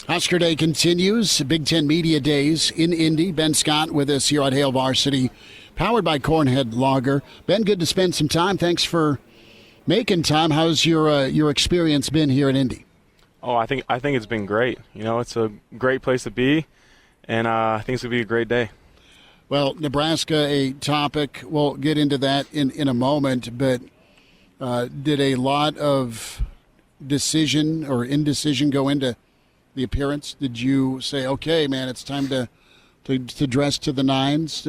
Husker Day continues. Big Ten Media Days in Indy. Ben Scott with us here on Hail Varsity, powered by Cornhead Lager. Ben, good to spend some time. Thanks for making time. How's your experience been here in Indy? Oh, I think it's been great. It's a great place to be, and I think it's going to be a great day. Well, Nebraska, a topic. We'll get into that in a moment, but did a lot of decision or indecision go into the appearance? Did you say, okay, man, it's time to dress to the nines?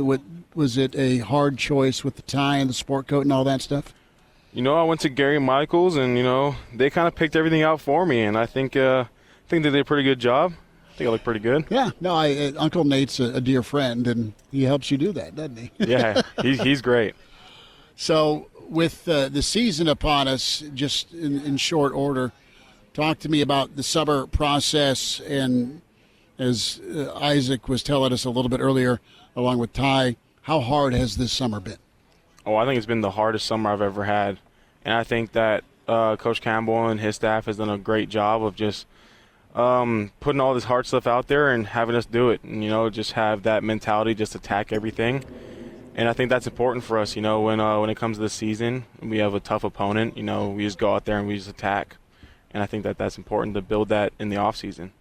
Was it a hard choice with the tie and the sport coat and all that stuff? I went to Gary Michaels, and, they kind of picked everything out for me, and I think they did a pretty good job. I think I look pretty good. Yeah. No, Uncle Nate's a dear friend, and he helps you do that, doesn't he? Yeah, he's great. So with the season upon us, just in short order, talk to me about the summer process, and as Isaac was telling us a little bit earlier, along with Ty, how hard has this summer been? Oh, I think it's been the hardest summer I've ever had, and I think that Coach Campbell and his staff has done a great job of just putting all this hard stuff out there and having us do it, and just have that mentality, just attack everything. And I think that's important for us. When it comes to the season, we have a tough opponent. We just go out there and we just attack. And I think that's important to build that in the off season.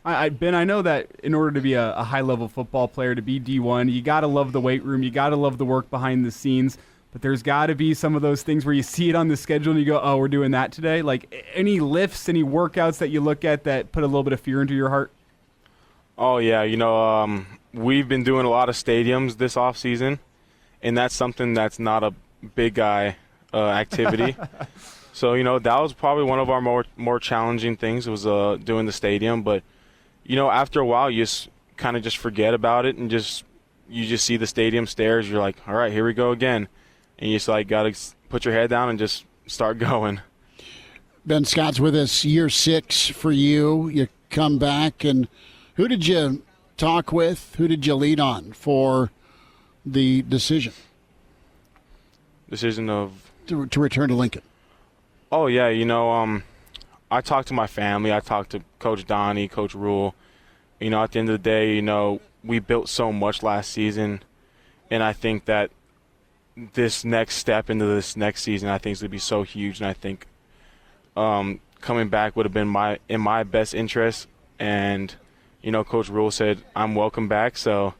Ben, I know that in order to be a high-level football player, to be D1, you got to love the weight room. You got to love the work behind the scenes. But there's got to be some of those things where you see it on the schedule and you go, oh, we're doing that today. Like any lifts, any workouts that you look at that put a little bit of fear into your heart? Oh, yeah. We've been doing a lot of stadiums this off season, and that's something that's not a big guy activity. So, that was probably one of our more challenging things was doing the stadium. But, after a while, you just kind of just forget about it and you just see the stadium stairs. You're like, all right, here we go again. And you just got to put your head down and just start going. Ben Scott's with us, year 6 for you. You come back, and who did you talk with? Who did you lean on for the decision? Decision of? To return to Lincoln. Oh, yeah, I talked to my family. I talked to Coach Donny, Coach Rule. At the end of the day, we built so much last season, and I think that this next step into this next season, I think is going to be so huge, and I think coming back would have been in my best interest. And, Coach Rule said, I'm welcome back, so,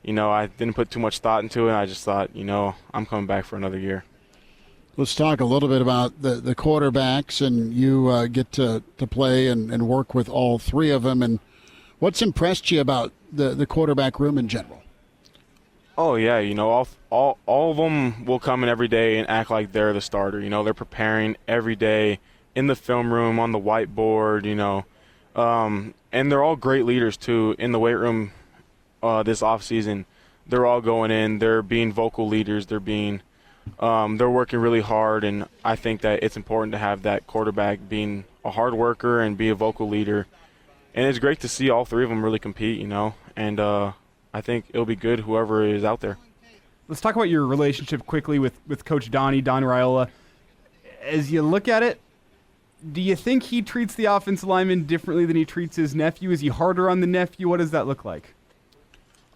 I didn't put too much thought into it. I just thought, I'm coming back for another year. Let's talk a little bit about the quarterbacks, and you get to play and work with all 3 of them. And what's impressed you about the quarterback room in general? Oh, yeah, all of them will come in every day and act like they're the starter. They're preparing every day in the film room, on the whiteboard, and they're all great leaders, too, in the weight room this offseason. They're all going in. They're being vocal leaders. They're working really hard, and I think that it's important to have that quarterback being a hard worker and be a vocal leader. And it's great to see all 3 of them really compete, and I think it'll be good whoever is out there. Let's talk about your relationship quickly with Coach Donny Raiola. As you look at it, do you think he treats the offensive lineman differently than he treats his nephew? Is he harder on the nephew? What does that look like?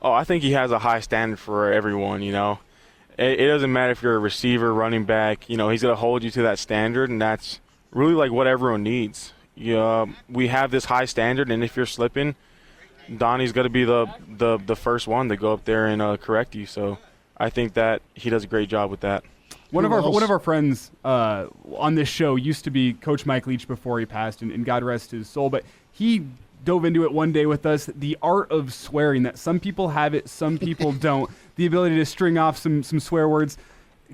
Oh, I think he has a high standard for everyone, It doesn't matter if you're a receiver, running back, he's going to hold you to that standard, and that's really what everyone needs. We have this high standard, and if you're slipping, Donnie's got to be the first one to go up there and correct you. So I think that he does a great job with that. One of our friends on this show used to be Coach Mike Leach before he passed, and God rest his soul. But he dove into it one day with us, the art of swearing, that some people have it, some people don't. The ability to string off some swear words.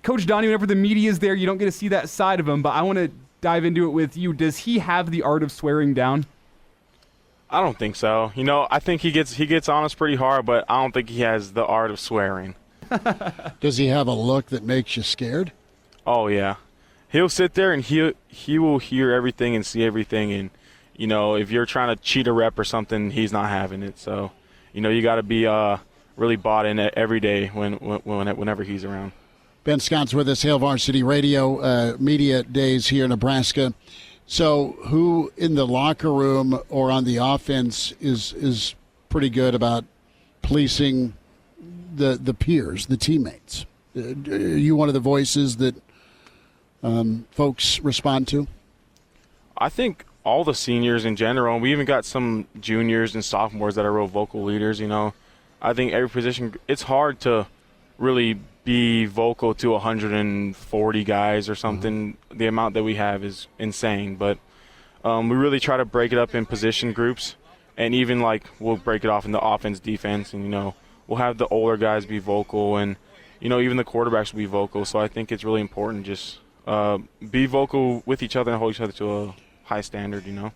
Coach Donny, whenever the media is there, you don't get to see that side of him, but I want to dive into it with you. Does he have the art of swearing down? I don't think so. I think he gets on us pretty hard, but I don't think he has the art of swearing. Does he have a look that makes you scared? Oh, yeah. He'll sit there and he will hear everything and see everything, and if you're trying to cheat a rep or something, he's not having it. So, you got to be really bought in every day whenever he's around. Ben Scott's with us, Hail Varsity Radio, Media Days here in Nebraska. So who in the locker room or on the offense is pretty good about policing the peers, the teammates? Are you one of the voices that folks respond to? I think all the seniors in general, and we even got some juniors and sophomores that are real vocal leaders, you know. I think every position, it's hard to really be vocal to 140 guys or something. Mm-hmm. The amount that we have is insane, but we really try to break it up in position groups, and even like we'll break it off into offense, defense, and, you know, we'll have the older guys be vocal, and, you know, even the quarterbacks will be vocal. So I think it's really important just be vocal with each other and hold each other to a high standard, you know.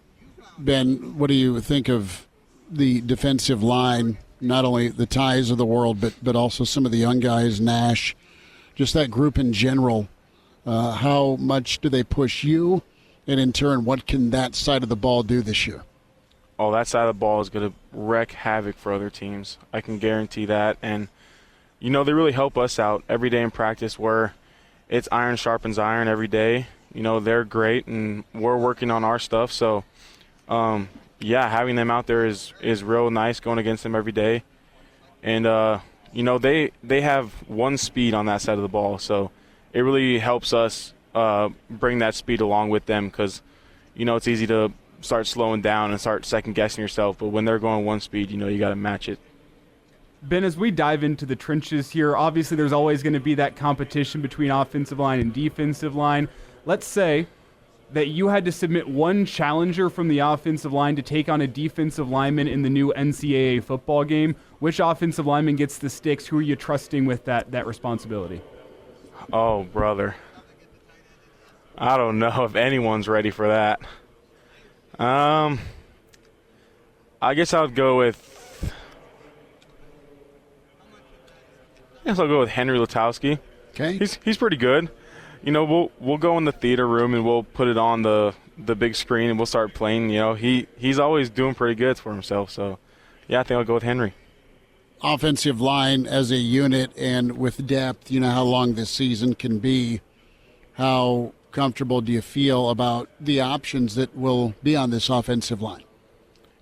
Ben, what do you think of the defensive line, not only the Ties of the world, but also some of the young guys, Nash, just that group in general? How much do they push you? And in turn, what can that side of the ball do this year? Oh, that side of the ball is going to wreak havoc for other teams. I can guarantee that. And, you know, they really help us out every day in practice where it's iron sharpens iron every day. You know, they're great, and we're working on our stuff. So, yeah, having them out there is real nice, going against them every day. And, you know, they have one speed on that side of the ball. So it really helps us bring that speed along with them because, you know, it's easy to start slowing down and start second-guessing yourself. But when they're going one speed, you know, you got to match it. Ben, as we dive into the trenches here, obviously there's always going to be that competition between offensive line and defensive line. Let's say that you had to submit one challenger from the offensive line to take on a defensive lineman in the new NCAA football game. Which offensive lineman gets the sticks? Who are you trusting with that responsibility? Oh, brother. I don't know if anyone's ready for that. I guess I'll go with Henry Letowski. Okay. He's pretty good. You know, we'll go in the theater room and we'll put it on the big screen and we'll start playing. You know, he's always doing pretty good for himself. So, yeah, I think I'll go with Henry. Offensive line as a unit and with depth, you know how long this season can be. How comfortable do you feel about the options that will be on this offensive line?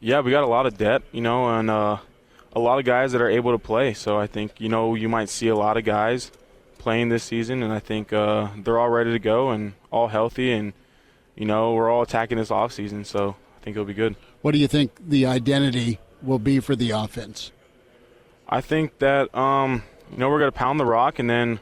Yeah, we got a lot of depth, you know, and a lot of guys that are able to play. So I think, you know, you might see a lot of guys playing this season, and I think they're all ready to go and all healthy, and, you know, we're all attacking this offseason, so I think it'll be good. What do you think the identity will be for the offense? I think that, you know, we're going to pound the rock, and then,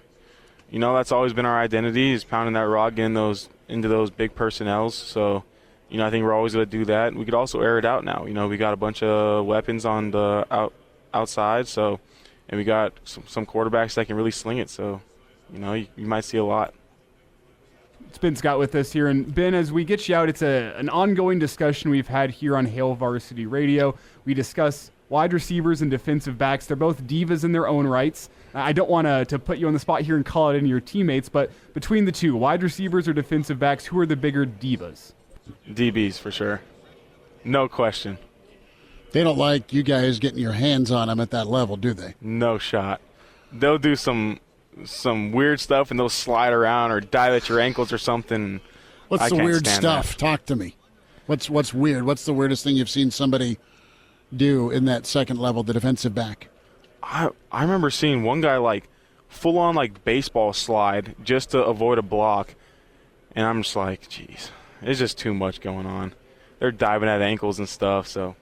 you know, that's always been our identity is pounding that rock into those big personnels. So, you know, I think we're always going to do that. We could also air it out now. You know, we got a bunch of weapons on the outside, so, and we got some quarterbacks that can really sling it. So, you know, you might see a lot. It's Ben Scott with us here. And, Ben, as we get you out, it's an ongoing discussion we've had here on Hail Varsity Radio. We discuss wide receivers and defensive backs. They're both divas in their own rights. I don't want to put you on the spot here and call it into your teammates, but between the two, wide receivers or defensive backs, who are the bigger divas? DBs, for sure. No question. They don't like you guys getting your hands on them at that level, do they? No shot. They'll do some weird stuff, and they'll slide around or dive at your ankles or something. What's the weird stuff? That. Talk to me. What's weird? What's the weirdest thing you've seen somebody do in that second level, the defensive back? I remember seeing one guy like full on like baseball slide just to avoid a block, and I'm just like, geez, there's just too much going on. They're diving at ankles and stuff, so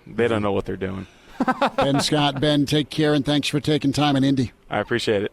they don't know what they're doing. Ben Scott, Ben, take care, and thanks for taking time in Indy. I appreciate it.